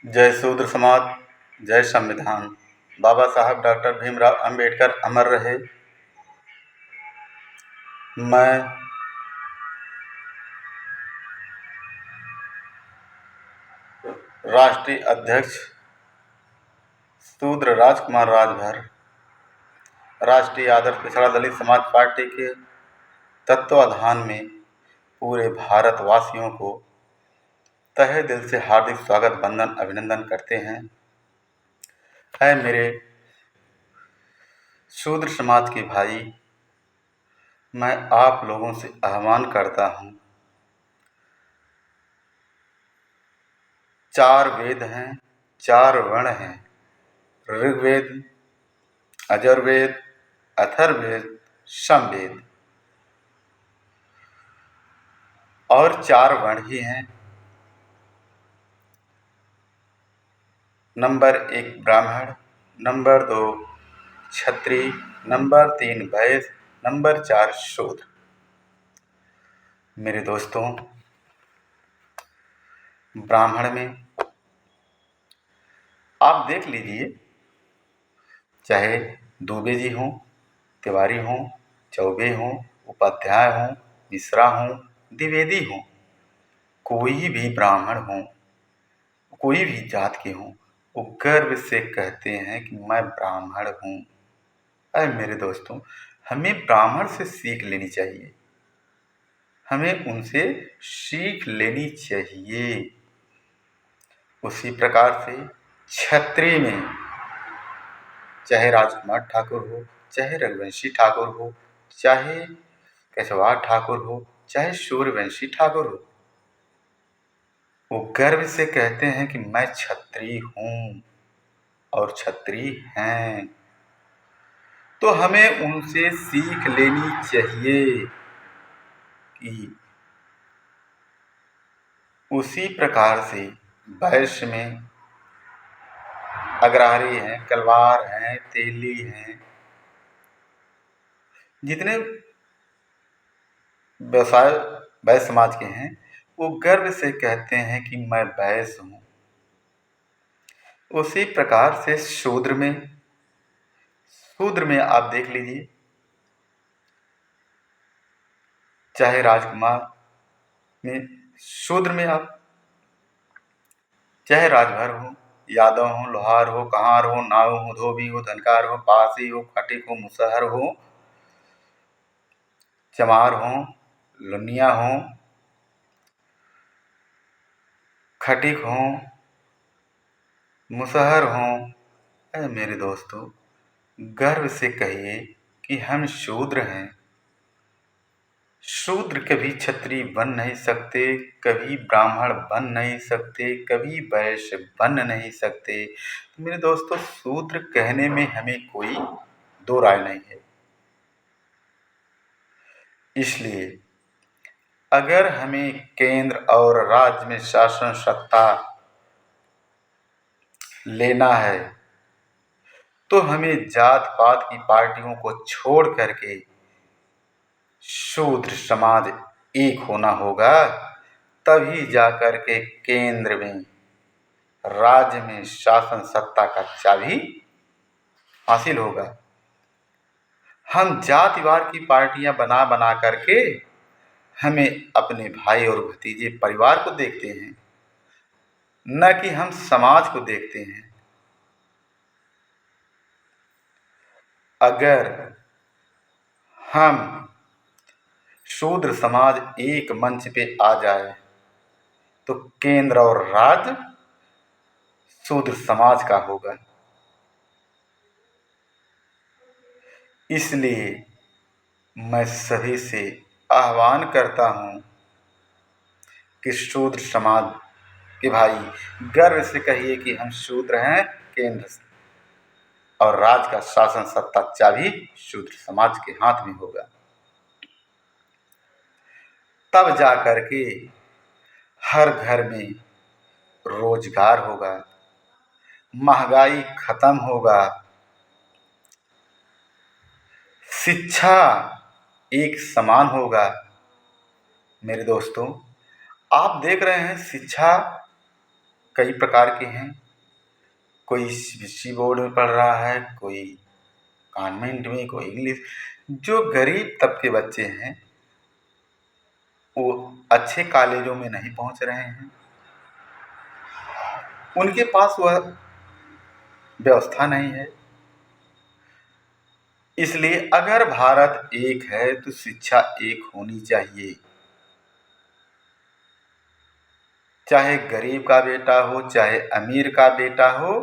जय शूद्र समाज, जय संविधान। बाबा साहब डॉक्टर भीमराव अंबेडकर अमर रहे। मैं राष्ट्रीय अध्यक्ष शूद्र राजकुमार राजभर राष्ट्रीय आदर्श पिछड़ा दलित समाज पार्टी के तत्वाधान में पूरे भारतवासियों को तहे दिल से हार्दिक स्वागत वंदन अभिनंदन करते हैं। है मेरे शूद्र समाज के भाई, मैं आप लोगों से आह्वान करता हूँ। 4 वेद हैं, 4 वर्ण हैं, ऋग्वेद, यजुर्वेद, अथर्ववेद, सामवेद, और 4 वर्ण ही हैं। नंबर 1 ब्राह्मण, नंबर 2 क्षत्रिय, नंबर 3 वैश्य, नंबर 4 शूद्र। मेरे दोस्तों, ब्राह्मण में आप देख लीजिए, चाहे दुबे जी हों, तिवारी हों, चौबे हों, उपाध्याय हों, मिश्रा हों, द्विवेदी हों, कोई भी ब्राह्मण हों, कोई भी जात के हों, वो गर्व से कहते हैं कि मैं ब्राह्मण हूँ। अरे मेरे दोस्तों, हमें ब्राह्मण से सीख लेनी चाहिए, हमें उनसे सीख लेनी चाहिए। उसी प्रकार से क्षत्रिय में चाहे राजकुमार ठाकुर हो, चाहे रघुवंशी ठाकुर हो, चाहे केशवार ठाकुर हो, चाहे सूर्यवंशी ठाकुर हो, वो गर्व से कहते हैं कि मैं क्षत्रिय हूँ और क्षत्रिय हैं। तो हमें उनसे सीख लेनी चाहिए कि उसी प्रकार से वैश्य में अग्रहारी हैं, कलवार हैं, तेली हैं, जितने व्यवसाय वैश्य समाज के हैं, वो गर्व से कहते हैं कि मैं वैश्य हूँ। उसी प्रकार से शूद्र में आप देख लीजिए, चाहे राजकुमार में, शूद्र में आप चाहे राजभर हो, यादव हो, लोहार हो, कहार हो, नाव हो, धोबी हो, धनकार हो, पासी हो, खटिक हो, मुसहर हो, चमार हो, लुनिया हो, खटिक हो, मुसहर हो, मेरे दोस्तों, गर्व से कहिए कि हम शूद्र हैं। शूद्र कभी क्षत्रिय बन नहीं सकते, कभी ब्राह्मण बन नहीं सकते, कभी वैश्य बन नहीं सकते। तो मेरे दोस्तों, शूद्र कहने में हमें कोई दो राय नहीं है। इसलिए अगर हमें केंद्र और राज्य में शासन सत्ता लेना है, तो हमें जात पात की पार्टियों को छोड़ करके शूद्र समाज एक होना होगा। तभी जाकर के केंद्र में, राज्य में शासन सत्ता का चाबी हासिल होगा। हम जातिवार की पार्टियां बना बना करके हमें अपने भाई और भतीजे परिवार को देखते हैं, न कि हम समाज को देखते हैं। अगर हम शूद्र समाज एक मंच पे आ जाए तो केंद्र और राज्य शूद्र समाज का होगा। इसलिए मैं सभी से आह्वान करता हूँ कि शूद्र समाज के भाई गर्व से कहिए कि हम शूद्र हैं। केंद्र और राज्य का शासन सत्ता चाबी शूद्र समाज के हाथ में होगा। तब जा करके हर घर में रोजगार होगा, महंगाई खत्म होगा, शिक्षा एक समान होगा। मेरे दोस्तों, आप देख रहे हैं शिक्षा कई प्रकार के हैं। कोई सीबीएसई बोर्ड में पढ़ रहा है, कोई कॉन्वेंट में, कोई इंग्लिश। जो गरीब तबके बच्चे हैं वो अच्छे कॉलेजों में नहीं पहुंच रहे हैं, उनके पास वह व्यवस्था नहीं है। इसलिए अगर भारत एक है तो शिक्षा एक होनी चाहिए। चाहे गरीब का बेटा हो, चाहे अमीर का बेटा हो,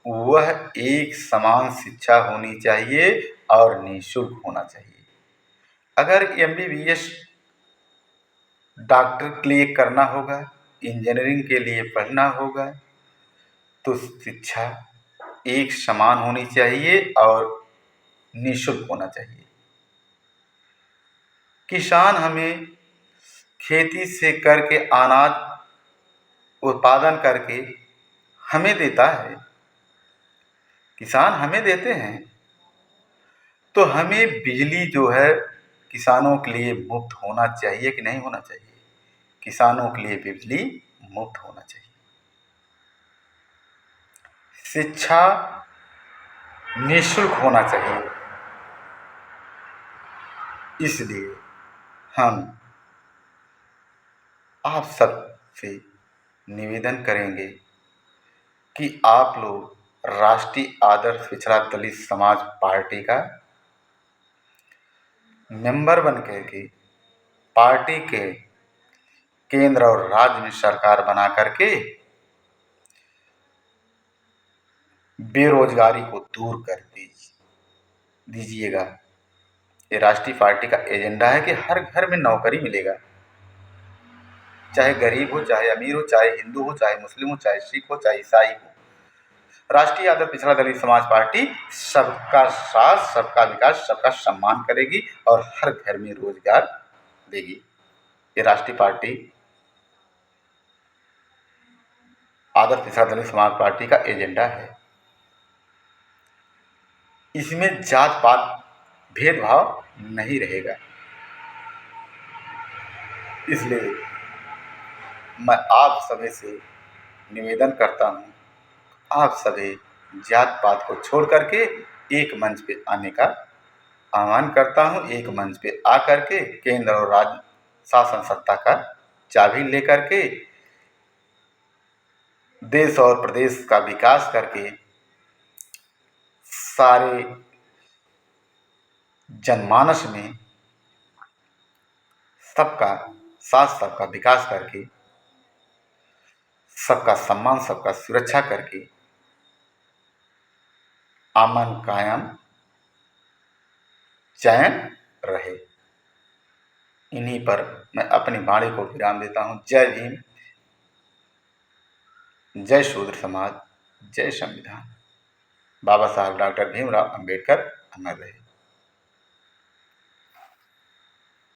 वह एक समान शिक्षा होनी चाहिए और निःशुल्क होना चाहिए। अगर एमबीबीएस डॉक्टर के लिए करना होगा, इंजीनियरिंग के लिए पढ़ना होगा, तो शिक्षा एक समान होनी चाहिए और निःशुल्क होना चाहिए। किसान हमें खेती से करके अनाज उत्पादन करके हमें देता है, किसान हमें देते हैं, तो हमें बिजली जो है किसानों के लिए मुफ्त होना चाहिए कि नहीं होना चाहिए? किसानों के लिए बिजली मुफ्त होना चाहिए। शिक्षा निःशुल्क होना चाहिए। इसलिए हम आप सबसे निवेदन करेंगे कि आप लोग राष्ट्रीय आदर्श पिछड़ा दलित समाज पार्टी का मेंबर बन करके पार्टी के केंद्र और राज्य में सरकार बना करके बेरोजगारी को दूर कर दीजिएगा। ये राष्ट्रीय पार्टी का एजेंडा है कि हर घर में नौकरी मिलेगा, चाहे गरीब हो, चाहे अमीर हो, चाहे हिंदू हो, चाहे मुस्लिम हो, चाहे सिख हो, चाहे ईसाई हो। राष्ट्रीय आदर्श पिछड़ा दलित समाज पार्टी सबका साथ, सबका विकास, सबका सम्मान करेगी और हर घर में रोजगार देगी। ये राष्ट्रीय पार्टी आदर्श पिछड़ा दलित समाज पार्टी का एजेंडा है। इसमें जात पात भेदभाव नहीं रहेगा। इसलिए मैं आप सभी से निवेदन करता हूँ, आप सभी जात पात को छोड़ करके एक मंच पे आने का आह्वान करता हूँ। एक मंच पे आकर के केंद्र और राज्य शासन सत्ता का चाबी लेकर के देश और प्रदेश का विकास करके सारे जनमानस में सबका साथ, सबका विकास करके, सबका सम्मान, सबका सुरक्षा करके अमन कायम चैन रहे। इन्हीं पर मैं अपनी वाणी को विराम देता हूँ। जय भीम, जय शूद्र समाज, जय संविधान। बाबा साहब डॉक्टर भीमराव अंबेडकर अमर रहे।